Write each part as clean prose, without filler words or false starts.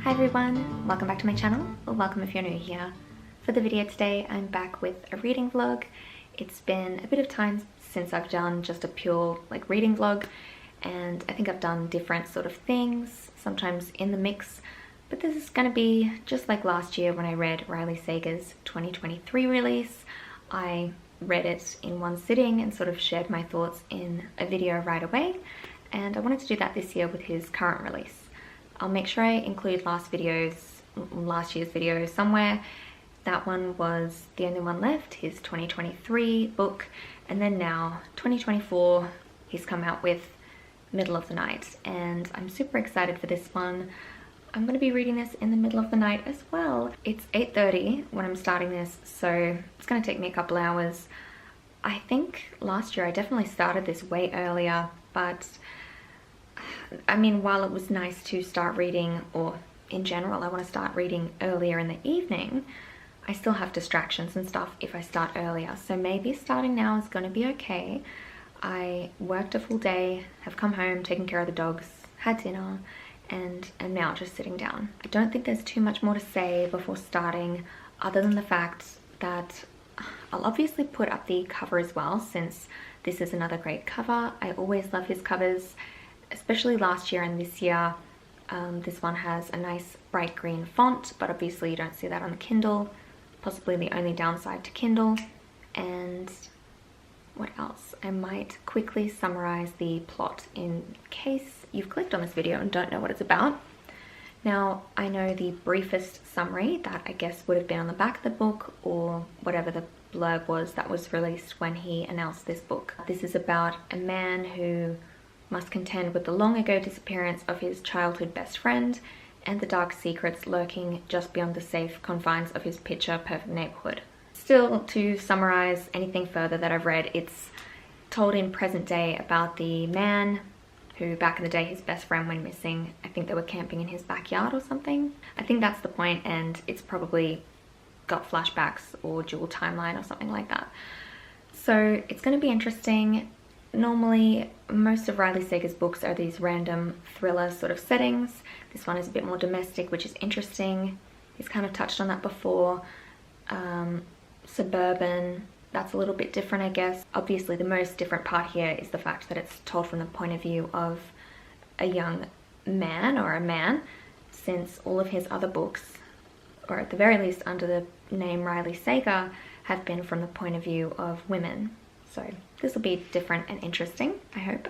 Hi everyone, welcome back to my channel, or welcome if you're new here. For the video today, I'm back with a reading vlog. It's been a bit of time since I've done just a pure reading vlog, and I think I've done different sort of things, sometimes in the mix, but this is going to be just like last year when I read Riley Sager's 2023 release. I read it in one sitting and sort of shared my thoughts in a video right away, and I wanted to do that this year with his current release. I'll make sure I include last year's video somewhere. That one was the only one left, his 2023 book, and then now 2024 he's come out with Middle of the Night, and I'm super excited for this one. I'm going to be reading this in the middle of the night as well. It's 8:30 when I'm starting this, so it's going to take me a couple hours. I think last year I definitely started this way earlier, but I mean, while it was nice to start reading, or in general I want to start reading earlier in the evening, I still have distractions and stuff if I start earlier, so maybe starting now is going to be okay. I worked a full day, have come home, taken care of the dogs, had dinner, and am now just sitting down. I don't think there's too much more to say before starting, other than the fact that I'll obviously put up the cover as well, since this is another great cover. I always love his covers, especially last year and this year. This one has a nice bright green font, but obviously you don't see that on the Kindle, possibly the only downside to Kindle. And what else? I might quickly summarize the plot in case you've clicked on this video and don't know what it's about. Now, I know the briefest summary that I guess would have been on the back of the book, or whatever the blurb was that was released when he announced this book. This is about a man who must contend with the long ago disappearance of his childhood best friend and the dark secrets lurking just beyond the safe confines of his picture perfect neighborhood. Still, to summarize anything further that I've read, it's told in present day about the man who back in the day his best friend went missing. I think they were camping in his backyard or something. I think that's the point, and it's probably got flashbacks or dual timeline or something like that. So it's going to be interesting. Normally, most of Riley Sager's books are these random thriller sort of settings. This one is a bit more domestic, which is interesting. He's kind of touched on that before. Suburban, that's a little bit different, I guess. Obviously, the most different part here is the fact that it's told from the point of view of a young man, or a man, since all of his other books, or at the very least under the name Riley Sager, have been from the point of view of women. So this will be different and interesting, I hope.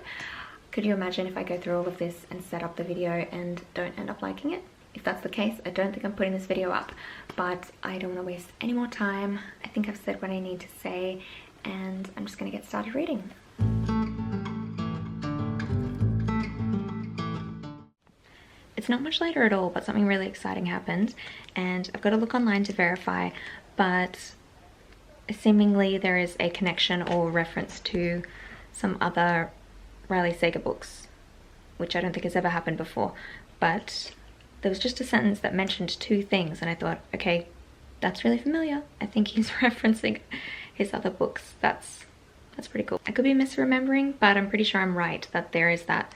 Could you imagine if I go through all of this and set up the video and don't end up liking it? If that's the case, I don't think I'm putting this video up, but I don't want to waste any more time. I think I've said what I need to say, and I'm just going to get started reading. It's not much later at all, but something really exciting happened, and I've got to look online to verify, but seemingly there is a connection or reference to some other Riley Sager books, which I don't think has ever happened before, but there was just a sentence that mentioned two things, and I thought, okay, that's really familiar. I think he's referencing his other books. That's pretty cool. I could be misremembering, but I'm pretty sure I'm right that there is that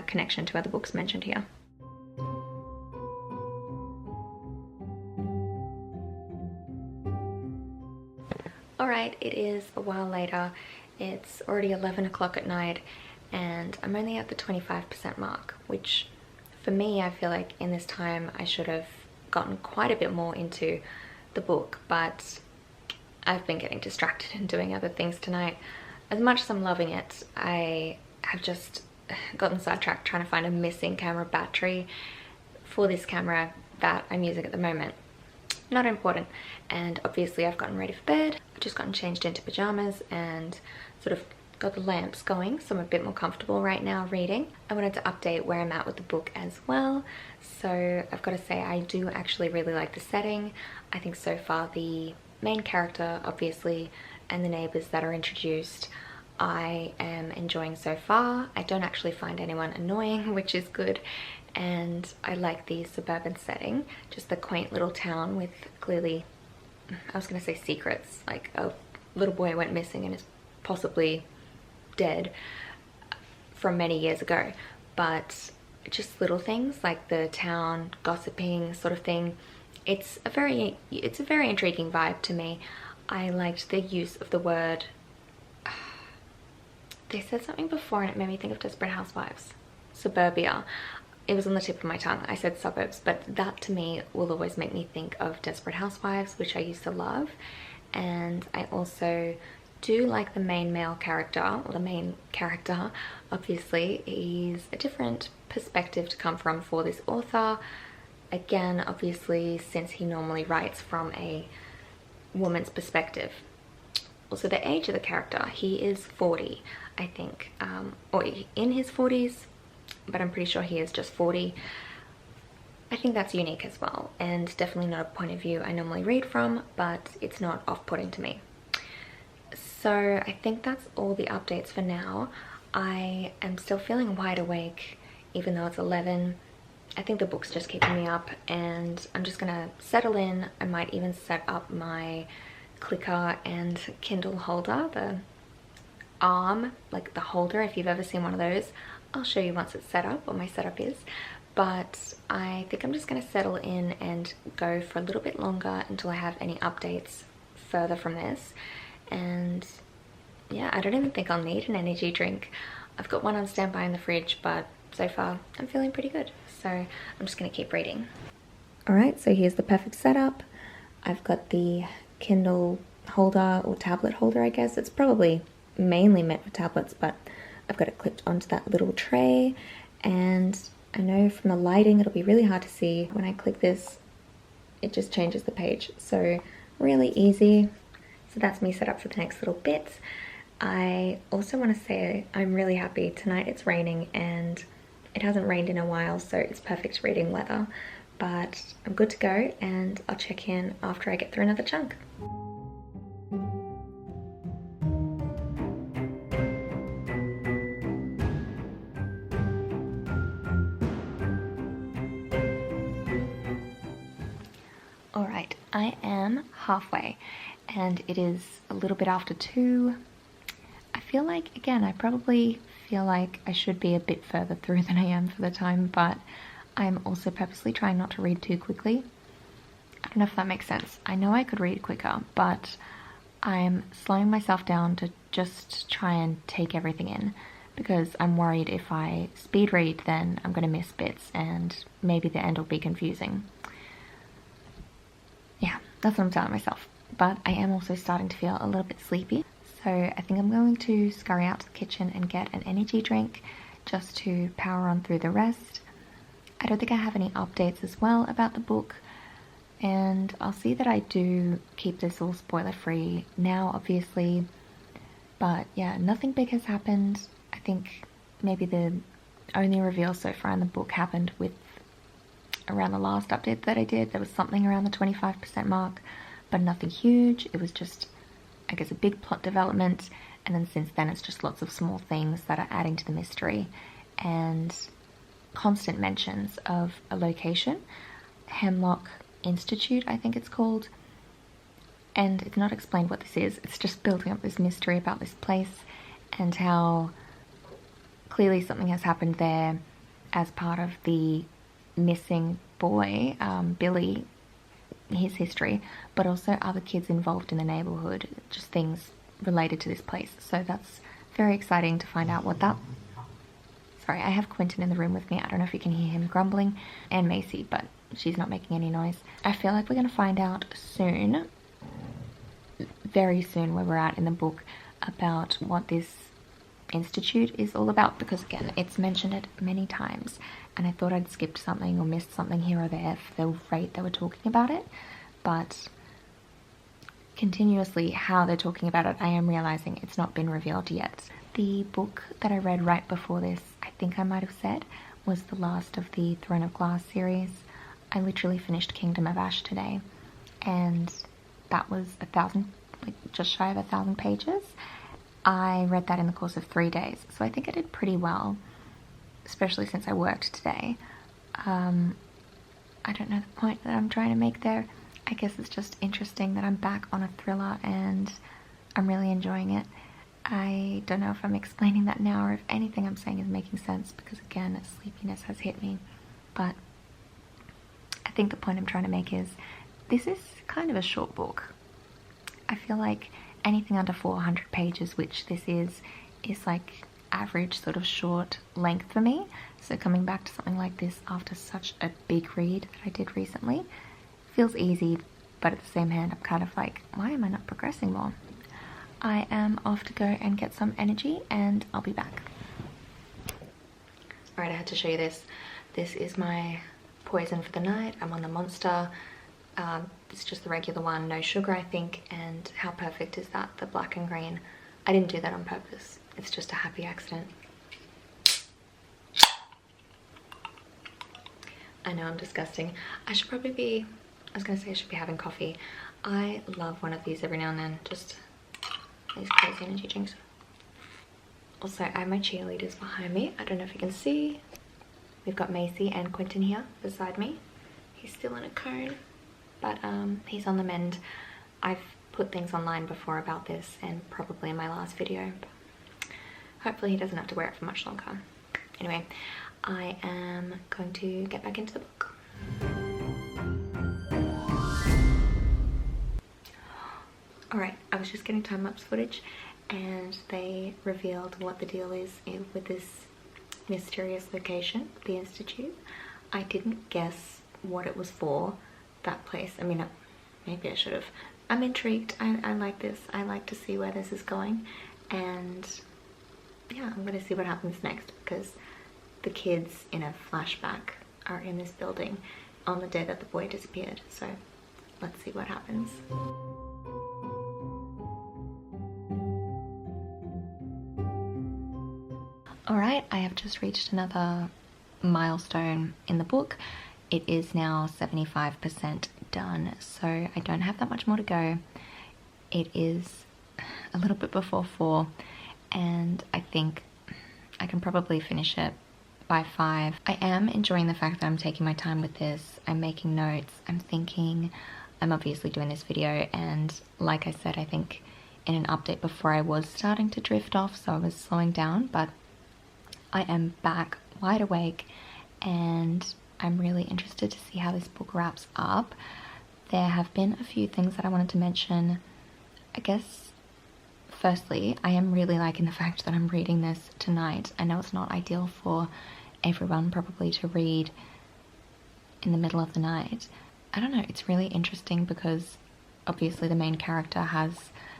connection to other books mentioned here. Alright, it is a while later. It's already 11 o'clock at night, and I'm only at the 25% mark, which for me, I feel like in this time I should have gotten quite a bit more into the book, but I've been getting distracted and doing other things tonight. As much as I'm loving it, I have just gotten sidetracked trying to find a missing camera battery for this camera that I'm using at the moment. Not important. And obviously I've gotten ready for bed. I've just gotten changed into pajamas and sort of got the lamps going, so I'm a bit more comfortable right now reading. I wanted to update where I'm at with the book as well. So I've got to say, I do actually really like the setting. I think so far the main character, obviously, and the neighbors that are introduced, I am enjoying so far. I don't actually find anyone annoying, which is good. And I like the suburban setting, just the quaint little town with clearly, I was going to say secrets, like a little boy went missing and is possibly dead from many years ago, but just little things like the town gossiping sort of thing. It's a very intriguing vibe to me. I liked the use of the word, they said something before and it made me think of Desperate Housewives. Suburbia. It was on the tip of my tongue. I said suburbs, but that to me will always make me think of Desperate Housewives, which I used to love. And I also do like the main male character, or the main character. Obviously, he's a different perspective to come from for this author. Again, obviously, since he normally writes from a woman's perspective. Also, the age of the character, he is 40, I think, or in his 40s, but I'm pretty sure he is just 40. I think that's unique as well, and definitely not a point of view I normally read from, but it's not off-putting to me. So I think that's all the updates for now. I am still feeling wide awake, even though it's 11. I think the book's just keeping me up, and I'm just gonna settle in. I might even set up my clicker and Kindle holder, the arm, like the holder, if you've ever seen one of those. I'll show you once it's set up, what my setup is. But I think I'm just gonna settle in and go for a little bit longer until I have any updates further from this. And yeah, I don't even think I'll need an energy drink. I've got one on standby in the fridge, but so far I'm feeling pretty good. So I'm just gonna keep reading. All right, so here's the perfect setup. I've got the Kindle holder, or tablet holder, I guess. It's probably mainly meant for tablets, but I've got it clipped onto that little tray. And I know from the lighting it'll be really hard to see. When I click this, it just changes the page. So really easy. So that's me set up for the next little bit. I also want to say I'm really happy. Tonight it's raining and it hasn't rained in a while, so it's perfect reading weather. But I'm good to go, and I'll check in after I get through another chunk. Alright, I am halfway, and it is a little bit after 2. I feel like, again, I probably feel like I should be a bit further through than I am for the time, but I'm also purposely trying not to read too quickly. I don't know if that makes sense. I know I could read quicker, but I'm slowing myself down to just try and take everything in, because I'm worried if I speed read then I'm going to miss bits and maybe the end will be confusing. Yeah, that's what I'm telling myself. But I am also starting to feel a little bit sleepy, so I think I'm going to scurry out to the kitchen and get an energy drink just to power on through the rest. I don't think I have any updates as well about the book, and I'll see that I do keep this all spoiler free now, obviously. But yeah, nothing big has happened. I think maybe the only reveal so far in the book happened with around the last update that I did. There was something around the 25% mark, but nothing huge. It was just, I guess, a big plot development, and then since then it's just lots of small things that are adding to the mystery, and constant mentions of a location, Hemlock Institute, I think it's called, and it's not explained what this is. It's just building up this mystery about this place and how clearly something has happened there as part of the missing boy, Billy, his history, but also other kids involved in the neighborhood, just things related to this place. So that's very exciting to find out what that... Sorry, I have Quentin in the room with me. I don't know if you can hear him grumbling, and Macy, but she's not making any noise. I feel like we're going to find out soon, very soon, where we're at in the book, about what this institute is all about, because again, it's mentioned it many times, and I thought I'd skipped something or missed something here or there for the rate they were talking about it, but continuously how they're talking about it, I am realizing it's not been revealed yet. The book that I read right before this, I think I might have said, was the last of the Throne of Glass series. I literally finished Kingdom of Ash today, and that was 1,000, like just shy of 1,000 pages. I read that in the course of 3 days, so I think I did pretty well, especially since I worked today. I don't know the point that I'm trying to make there. I guess it's just interesting that I'm back on a thriller and I'm really enjoying it. I don't know if I'm explaining that now or if anything I'm saying is making sense, because again, sleepiness has hit me. But I think the point I'm trying to make is this is kind of a short book. I feel like anything under 400 pages, which this is like average sort of short length for me. So coming back to something like this after such a big read that I did recently feels easy, but at the same hand I'm kind of like, why am I not progressing more? I am off to go and get some energy and I'll be back. Alright, I had to show you this. This is my poison for the night. I'm on the Monster. It's just the regular one, no sugar I think, and how perfect is that, the black and green. I didn't do that on purpose. It's just a happy accident. I know I'm disgusting. I should probably be, I was gonna say I should be having coffee. I love one of these every now and then, just these crazy energy drinks. Also, I have my cheerleaders behind me. I don't know if you can see. We've got Macy and Quentin here beside me. He's still in a cone, but he's on the mend. I've put things online before about this and probably in my last video. But hopefully he doesn't have to wear it for much longer. Anyway, I am going to get back into the book. Alright, I was just getting time-lapse footage and they revealed what the deal is with this mysterious location, the Institute. I didn't guess what it was for, that place. I mean, maybe I should have. I'm intrigued. I like this. I like to see where this is going, and yeah, I'm gonna see what happens next, because the kids in a flashback are in this building on the day that the boy disappeared. So let's see what happens. Alright, I have just reached another milestone in the book. It is now 75% done, so I don't have that much more to go. It is a little bit before 4, and I think I can probably finish it by 5. I am enjoying the fact that I'm taking my time with this. I'm making notes, I'm thinking. I'm obviously doing this video, and like I said, I think in an update before I was starting to drift off, so I was slowing down, but I am back wide awake and I'm really interested to see how this book wraps up. There have been a few things that I wanted to mention. I guess firstly, I am really liking the fact that I'm reading this tonight. I know it's not ideal for everyone probably to read in the middle of the night. I don't know, it's really interesting because obviously the main character has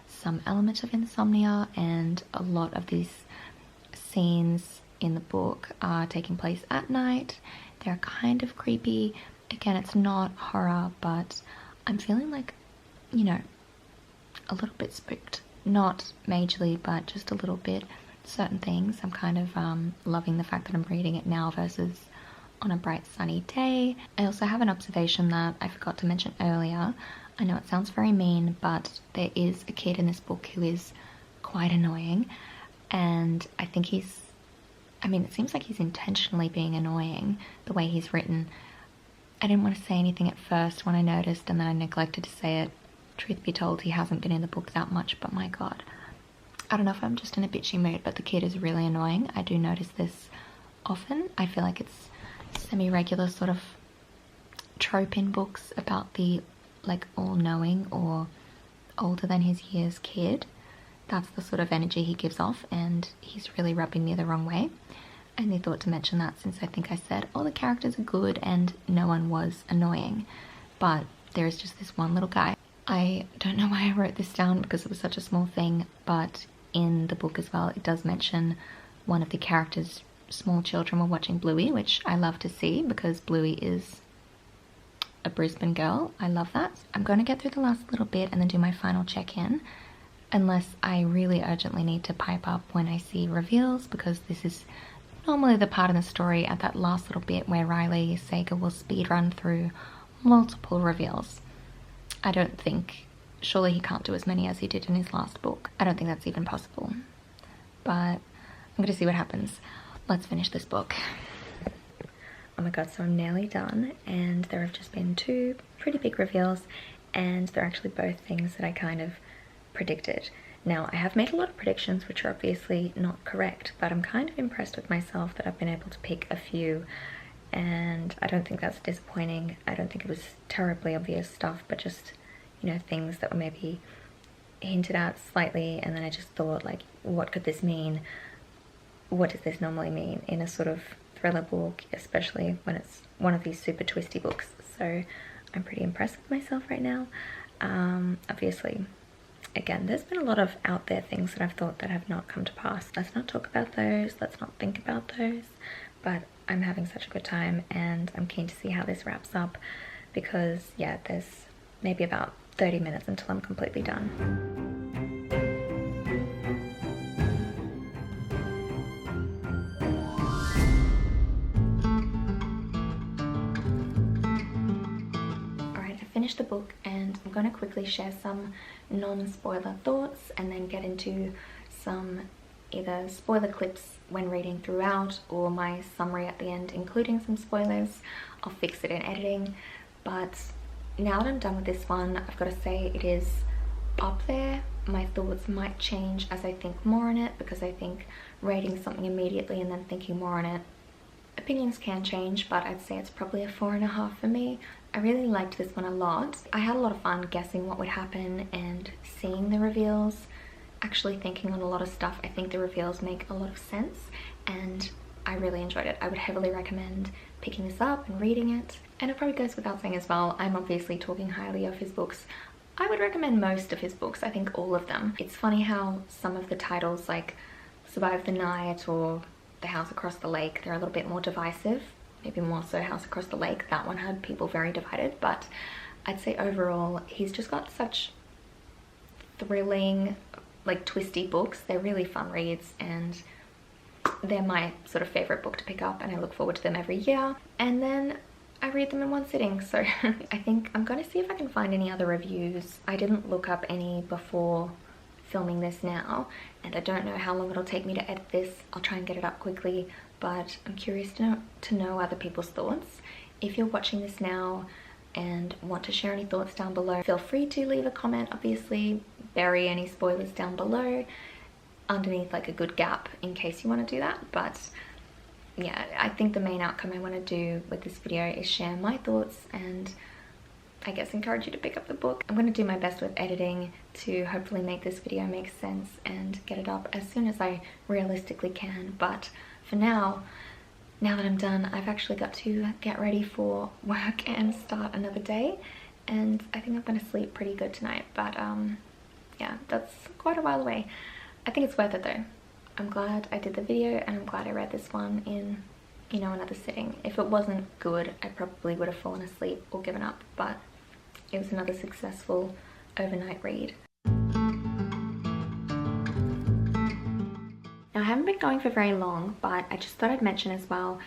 some element of insomnia, and a lot of these scenes in the book are taking place at night. They're kind of creepy. Again, it's not horror, but I'm feeling like, you know, a little bit spooked. Not majorly, but just a little bit. Certain things. I'm kind of loving the fact that I'm reading it now versus on a bright sunny day. I also have an observation that I forgot to mention earlier. I know it sounds very mean, but there is a kid in this book who is quite annoying, and I think he's, I mean, it seems like he's intentionally being annoying, the way he's written. I didn't want to say anything at first when I noticed, and then I neglected to say it. Truth be told, he hasn't been in the book that much, but my god. I don't know if I'm just in a bitchy mood, but the kid is really annoying. I do notice this often. I feel like it's semi-regular sort of trope in books about the, like, all-knowing or older than his years kid. That's the sort of energy he gives off, and he's really rubbing me the wrong way. I only thought to mention that since I think I said all the characters are good and no one was annoying, but there is just this one little guy. I don't know why I wrote this down because it was such a small thing, but in the book as well it does mention one of the characters' small children were watching Bluey, which I love to see because Bluey is a Brisbane girl. I love that. I'm going to get through the last little bit and then do my final check-in, unless I really urgently need to pipe up when I see reveals, because this is normally the part in the story at that last little bit where Riley Sager will speedrun through multiple reveals. I don't think, surely he can't do as many as he did in his last book. I don't think that's even possible, but I'm going to see what happens. Let's finish this book. Oh my god, so I'm nearly done, and there have just been 2 pretty big reveals, and they're actually both things that I kind of predicted. Now, I have made a lot of predictions which are obviously not correct, but I'm kind of impressed with myself that I've been able to pick a few, and I don't think that's disappointing. I don't think it was terribly obvious stuff, but just, you know, things that were maybe hinted at slightly, and then I just thought, like, what could this mean? What does this normally mean in a sort of thriller book, especially when it's one of these super twisty books? So I'm pretty impressed with myself right now. Obviously, again, there's been a lot of out there things that I've thought that have not come to pass. Let's not talk about those, let's not think about those, but I'm having such a good time and I'm keen to see how this wraps up, because yeah, there's maybe about 30 minutes until I'm completely done. Finished the book and I'm going to quickly share some non-spoiler thoughts and then get into some either spoiler clips when reading throughout or my summary at the end including some spoilers. I'll fix it in editing, but now that I'm done with this one, I've got to say it is up there. My thoughts might change as I think more on it, because I think rating something immediately and then thinking more on it, opinions can change, but I'd say it's probably a 4.5 for me. I really liked this one a lot. I had a lot of fun guessing what would happen and seeing the reveals, actually thinking on a lot of stuff. I think the reveals make a lot of sense and I really enjoyed it. I would heavily recommend picking this up and reading it. And it probably goes without saying as well, I'm obviously talking highly of his books. I would recommend most of his books, I think all of them. It's funny how some of the titles like Survive the Night or The House Across the Lake, they're a little bit more divisive. Maybe more so House Across the Lake. That one had people very divided, but I'd say overall he's just got such thrilling, like twisty books. They're really fun reads and they're my sort of favorite book to pick up, and I look forward to them every year. And then I read them in one sitting, so I think I'm going to see if I can find any other reviews. I didn't look up any before filming this now, and I don't know how long it'll take me to edit this. I'll try and get it up quickly, but I'm curious to know other people's thoughts. If you're watching this now and want to share any thoughts down below, feel free to leave a comment. Obviously, bury any spoilers down below underneath like a good gap in case you want to do that. But yeah, I think the main outcome I want to do with this video is share my thoughts and I guess encourage you to pick up the book. I'm going to do my best with editing to hopefully make this video make sense and get it up as soon as I realistically can. But for now that I'm done, I've actually got to get ready for work and start another day, and I think I'm going to sleep pretty good tonight. But yeah, that's quite a while away. I think it's worth it though. I'm glad I did the video and I'm glad I read this one in, you know, another sitting. If it wasn't good, I probably would have fallen asleep or given up, but it was another successful overnight read. Now, I haven't been going for very long, but I just thought I'd mention as well,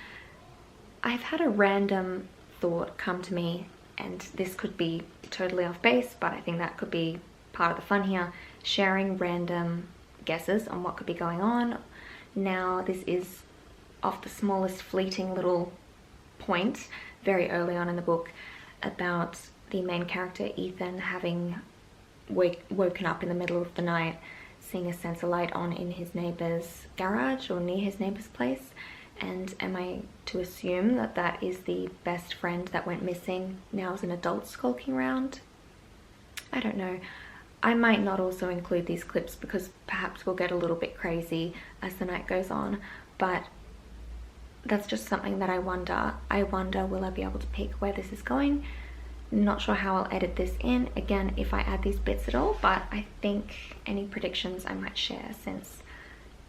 I've had a random thought come to me, and this could be totally off base, but I think that could be part of the fun here, sharing random guesses on what could be going on. Now, this is off the smallest fleeting little point very early on in the book about the main character Ethan having woken up in the middle of the night, seeing a sensor light on in his neighbor's garage or near his neighbor's place. And am I to assume that that is the best friend that went missing now as an adult skulking around? I don't know. I might not also include these clips because perhaps we'll get a little bit crazy as the night goes on, but that's just something that I wonder. Will I be able to pick where this is going? Not sure how I'll edit this in, again, if I add these bits at all, but I think any predictions I might share, since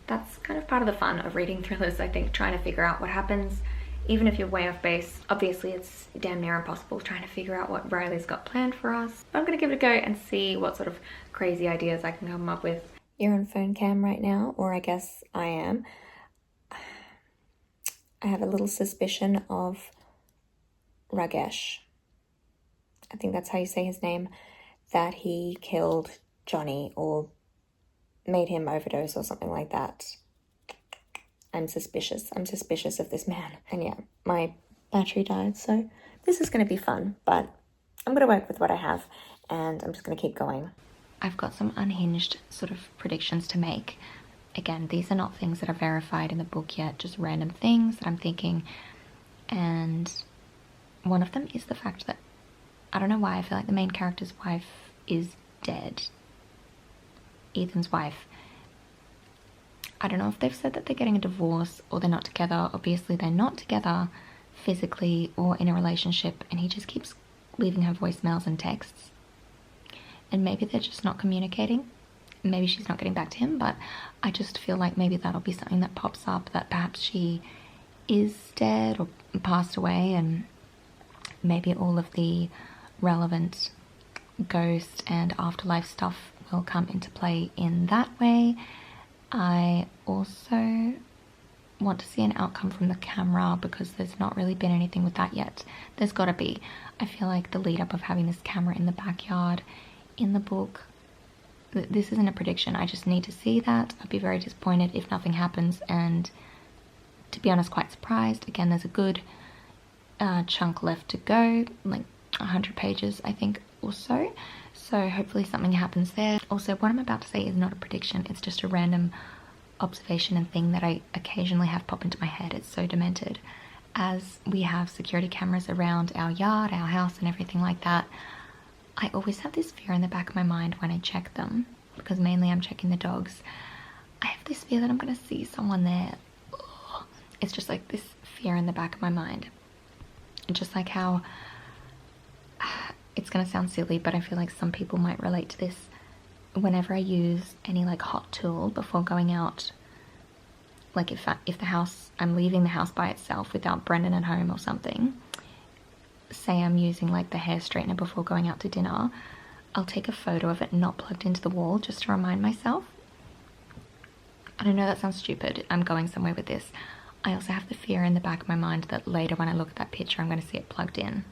that's kind of part of the fun of reading thrillers, I think, trying to figure out what happens. Even if you're way off base, obviously it's damn near impossible trying to figure out what Riley's got planned for us. But I'm gonna give it a go and see what sort of crazy ideas I can come up with. You're on phone cam right now, or I guess I am. I have a little suspicion of Ragesh, I think that's how you say his name, that he killed Johnny or made him overdose or something like that. I'm suspicious of this man. And yeah, my battery died, so this is going to be fun, but I'm going to work with what I have and I'm just going to keep going. I've got some unhinged sort of predictions to make. Again, these are not things that are verified in the book yet, just random things that I'm thinking. And one of them is the fact that, I don't know why, I feel like the main character's wife is dead. Ethan's wife. I don't know if they've said that they're getting a divorce or they're not together. Obviously they're not together physically or in a relationship, and he just keeps leaving her voicemails and texts. And maybe they're just not communicating. Maybe she's not getting back to him, but I just feel like maybe that'll be something that pops up, that perhaps she is dead or passed away, and maybe all of the relevant ghost and afterlife stuff will come into play in that way. I also want to see an outcome from the camera, because there's not really been anything with that yet. There's got to be. I feel like the lead up of having this camera in the backyard in the book, this isn't a prediction, I just need to see that. I'd be very disappointed if nothing happens, and to be honest, quite surprised. Again, there's a good chunk left to go, like 100 pages I think or so, so hopefully something happens there. Also, what I'm about to say is not a prediction, it's just a random observation and thing that I occasionally have pop into my head. It's so demented. As we have security cameras around our yard, our house and everything like that, I always have this fear in the back of my mind when I check them, because mainly I'm checking the dogs. I have this fear that I'm going to see someone there. Ugh. It's just like this fear in the back of my mind. And just like how, it's going to sound silly, but I feel like some people might relate to this. Whenever I use any like hot tool before going out, like if I'm leaving the house by itself without Brendan at home or something, say I'm using like the hair straightener before going out to dinner, I'll take a photo of it not plugged into the wall just to remind myself. And I know that sounds stupid, I'm going somewhere with this. I also have the fear in the back of my mind that later when I look at that picture I'm going to see it plugged in.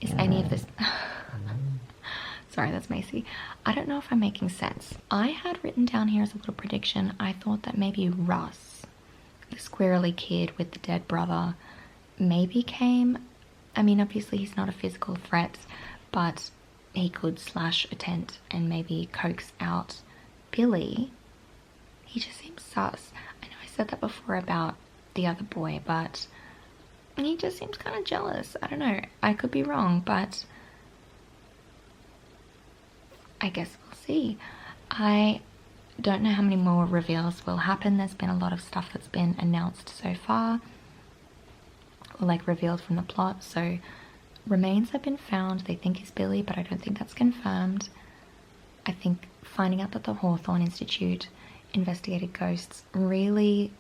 Is any of this... Sorry, that's Macy. I don't know if I'm making sense. I had written down here as a little prediction, I thought that maybe Russ, the squirrely kid with the dead brother, maybe came... I mean, obviously he's not a physical threat, but he could slash a tent and maybe coax out Billy. He just seems sus. I know I said that before about the other boy, but he just seems kind of jealous. I don't know. I could be wrong, but I guess we'll see. I don't know how many more reveals will happen. There's been a lot of stuff that's been announced so far, or like revealed from the plot. So remains have been found. They think he's Billy, but I don't think that's confirmed. I think finding out that the Hawthorne Institute investigated ghosts really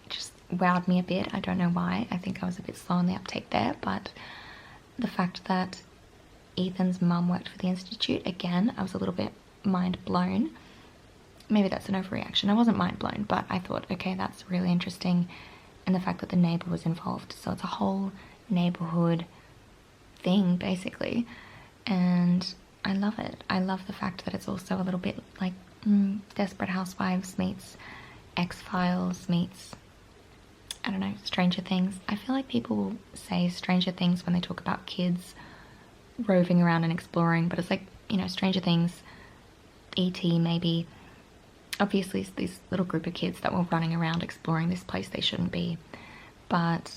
just wowed me a bit. I don't know why. I think I was a bit slow on the uptake there, but the fact that Ethan's mum worked for the Institute, again, I was a little bit mind blown. Maybe that's an overreaction. I wasn't mind blown, but I thought, okay, that's really interesting. And the fact that the neighbour was involved. So it's a whole neighbourhood thing, basically. And I love it. I love the fact that it's also a little bit like Desperate Housewives meets X-Files meets, I don't know, Stranger Things. I feel like people say Stranger Things when they talk about kids roving around and exploring, but it's like, you know, Stranger Things, E.T. maybe. Obviously it's this little group of kids that were running around exploring this place they shouldn't be. But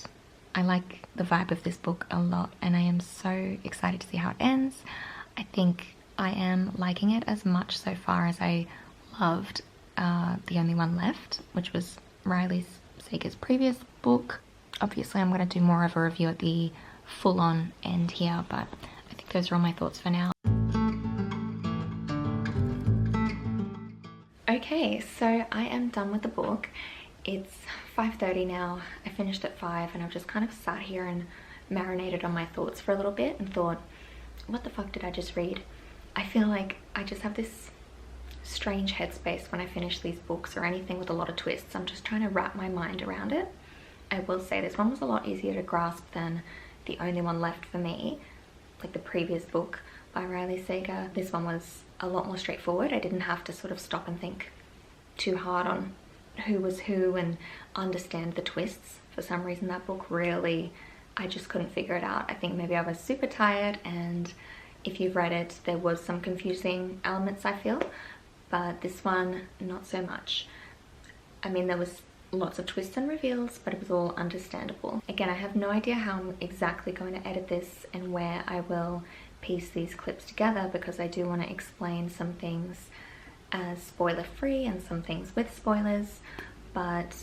I like the vibe of this book a lot, and I am so excited to see how it ends. I think I am liking it as much so far as I loved The Only One Left, which was Riley Sager's previous book. Obviously I'm going to do more of a review at the full-on end here, but I think those are all my thoughts for now. Okay, so I am done with the book. It's 5:30 now. I finished at 5 and I've just kind of sat here and marinated on my thoughts for a little bit and thought, what the fuck did I just read? I feel like I just have this strange headspace when I finish these books or anything with a lot of twists. I'm just trying to wrap my mind around it. I will say this one was a lot easier to grasp than The Only One Left for me, like the previous book by Riley Sager. This one was a lot more straightforward. I didn't have to sort of stop and think too hard on who was who and understand the twists. For some reason that book really, I just couldn't figure it out. I think maybe I was super tired and If you've read it, there was some confusing elements, I feel, but this one, not so much. I mean, there was lots of twists and reveals, but it was all understandable. Again, I have no idea how I'm exactly going to edit this and where I will piece these clips together, because I do want to explain some things as spoiler free and some things with spoilers. But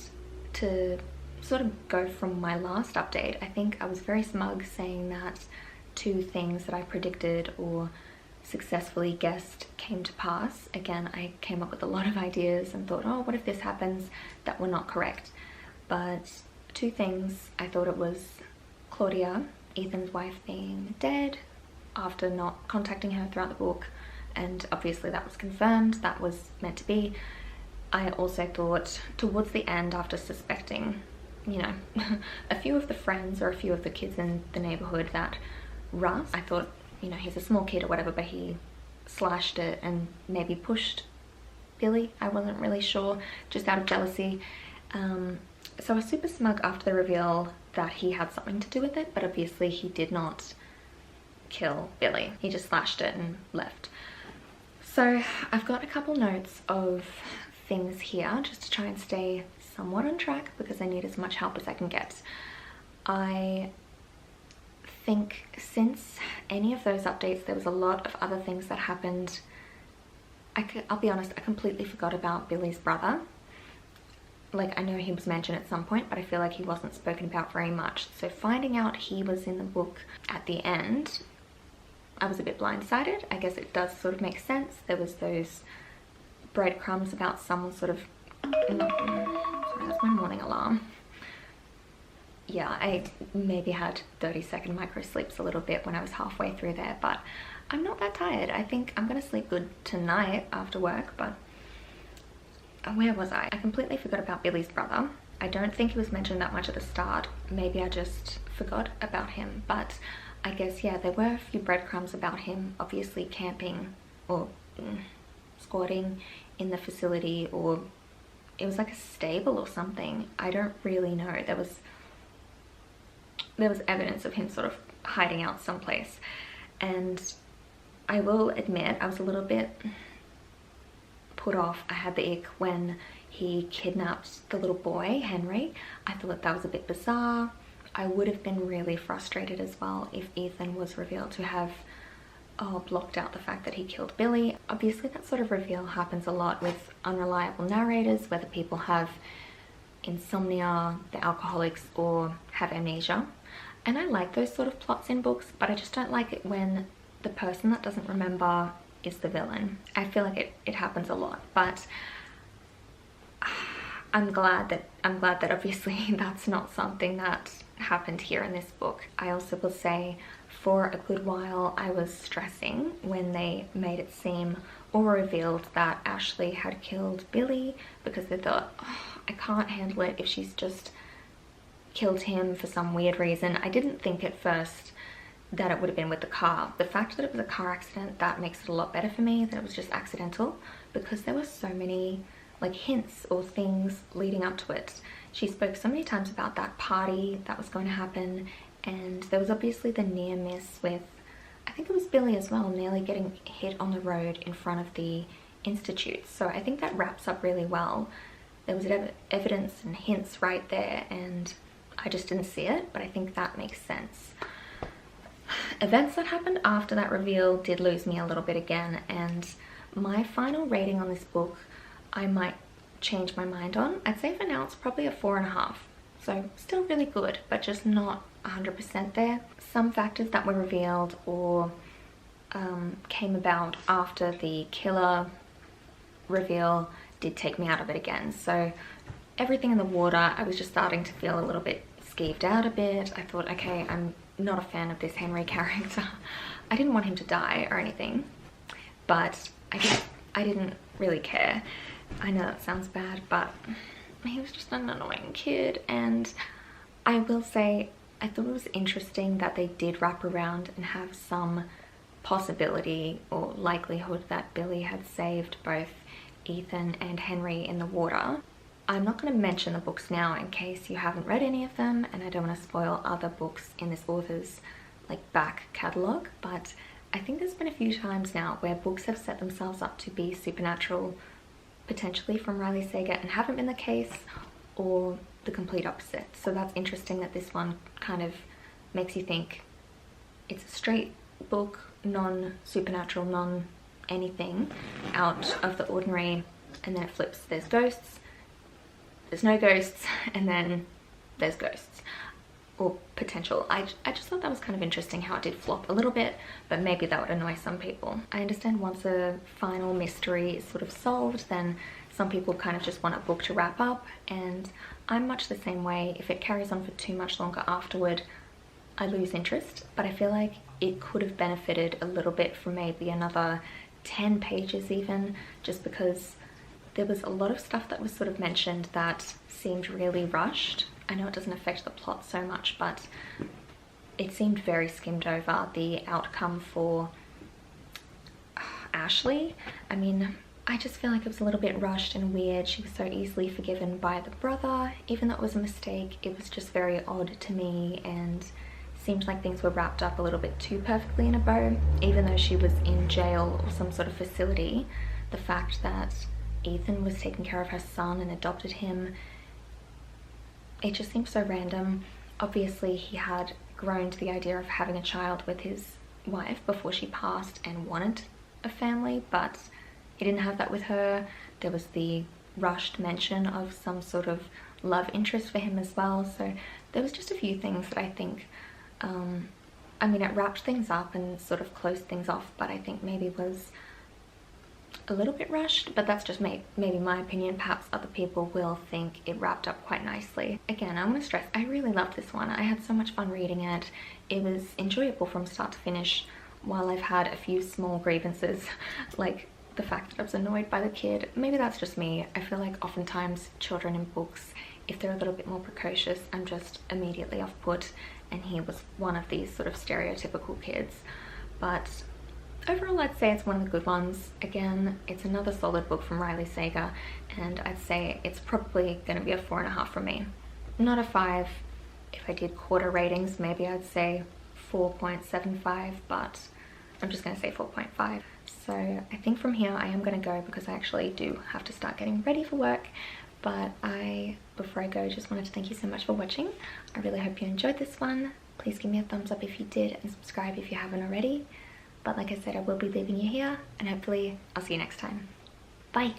to sort of go from my last update, I think I was very smug saying that 2 things that I predicted or successfully guessed came to pass. Again, I came up with a lot of ideas and thought, oh, what if this happens, that were not correct. But 2 things, I thought it was Claudia, Ethan's wife, being dead after not contacting her throughout the book, and obviously that was confirmed, that was meant to be. I also thought towards the end, after suspecting, you know, a few of the friends or a few of the kids in the neighborhood, that Russ, I thought, you know, he's a small kid or whatever, but he slashed it and maybe pushed Billy. I wasn't really sure, just out of jealousy. So I was super smug after the reveal that he had something to do with it, but obviously he did not kill Billy. He just slashed it and left. So I've got a couple notes of things here just to try and stay somewhat on track, because I need as much help as I can get. I think since any of those updates, there was a lot of other things that happened. I'll be honest, I completely forgot about Billy's brother. Like, I know he was mentioned at some point, but I feel like he wasn't spoken about very much. So finding out he was in the book at the end, I was a bit blindsided. I guess it does sort of make sense. There was those breadcrumbs about someone sort of... Sorry, that's my morning alarm. Yeah, I maybe had 30-second micro sleeps a little bit when I was halfway through there, but I'm not that tired. I think I'm gonna sleep good tonight after work. But where was I? I completely forgot about Billy's brother. I don't think he was mentioned that much at the start. Maybe I just forgot about him, but I guess, yeah, there were a few breadcrumbs about him, obviously camping or squatting in the facility, or it was like a stable or something. I don't really know. There was evidence of him sort of hiding out someplace, and I will admit I was a little bit put off. I had the ick when he kidnapped the little boy, Henry. I thought that was a bit bizarre. I would have been really frustrated as well if Ethan was revealed to have blocked out the fact that he killed Billy. Obviously that sort of reveal happens a lot with unreliable narrators, whether people have insomnia, they're alcoholics, or have amnesia. And I like those sort of plots in books, but I just don't like it when the person that doesn't remember is the villain. I feel like it happens a lot, but I'm glad that obviously that's not something that happened here in this book. I also will say, for a good while I was stressing when they made it seem or revealed that Ashley had killed Billy, because they thought, oh, I can't handle it if she's just killed him for some weird reason. I didn't think at first that it would have been with the car. The fact that it was a car accident, that makes it a lot better for me, that it was just accidental, because there were so many like hints or things leading up to it. She spoke so many times about that party that was going to happen, and there was obviously the near miss with, I think it was Billy as well, nearly getting hit on the road in front of the institute. So I think that wraps up really well. There was evidence and hints right there, and I just didn't see it, but I think that makes sense. Events that happened after that reveal did lose me a little bit again, and my final rating on this book, I might change my mind on. I'd say for now it's probably a 4.5. So still really good, but just not 100% there. Some factors that were revealed or came about after the killer reveal did take me out of it again. So everything in the water, I was just starting to feel a little bit skeeved out a bit. I thought, okay, I'm not a fan of this Henry character. I didn't want him to die or anything, but I didn't really care. I know that sounds bad, but he was just an annoying kid. And I will say, I thought it was interesting that they did wrap around and have some possibility or likelihood that Billy had saved both Ethan and Henry in the water. I'm not going to mention the books now in case you haven't read any of them, and I don't want to spoil other books in this author's like back catalogue, but I think there's been a few times now where books have set themselves up to be supernatural, potentially from Riley Sager, and haven't been the case, or the complete opposite. So that's interesting that this one kind of makes you think it's a straight book, non-supernatural, non-anything out of the ordinary, and then it flips. There's ghosts, there's no ghosts, and then there's ghosts. Or potential. I just thought that was kind of interesting how it did flop a little bit, but maybe that would annoy some people. I understand once a final mystery is sort of solved, then some people kind of just want a book to wrap up, and I'm much the same way. If it carries on for too much longer afterward, I lose interest, but I feel like it could have benefited a little bit from maybe another 10 pages even, just because there was a lot of stuff that was sort of mentioned that seemed really rushed. I know it doesn't affect the plot so much, but it seemed very skimmed over. The outcome for Ashley, I mean, I just feel like it was a little bit rushed and weird. She was so easily forgiven by the brother. Even though it was a mistake, it was just very odd to me, and seemed like things were wrapped up a little bit too perfectly in a bow. Even though she was in jail or some sort of facility, the fact that Ethan was taking care of her son and adopted him, it just seems so random. Obviously he had grown to the idea of having a child with his wife before she passed and wanted a family, but he didn't have that with her. There was the rushed mention of some sort of love interest for him as well. So there was just a few things that I think, I mean, it wrapped things up and sort of closed things off, but I think maybe was a little bit rushed, but that's just maybe my opinion. Perhaps other people will think it wrapped up quite nicely. Again, I want to stress, I really loved this one. I had so much fun reading it. It was enjoyable from start to finish. While I've had a few small grievances, like the fact that I was annoyed by the kid, maybe that's just me. I feel like oftentimes children in books, if they're a little bit more precocious, I'm just immediately off put, and he was one of these sort of stereotypical kids. But overall, I'd say it's one of the good ones. Again, it's another solid book from Riley Sager, and I'd say it's probably going to be a 4.5 from me. Not a 5. If I did quarter ratings, maybe I'd say 4.75, but I'm just going to say 4.5. So I think from here I am going to go, because I actually do have to start getting ready for work. But before I go, just wanted to thank you so much for watching. I really hope you enjoyed this one. Please give me a thumbs up if you did, and subscribe if you haven't already. But like I said, I will be leaving you here, and hopefully I'll see you next time. Bye!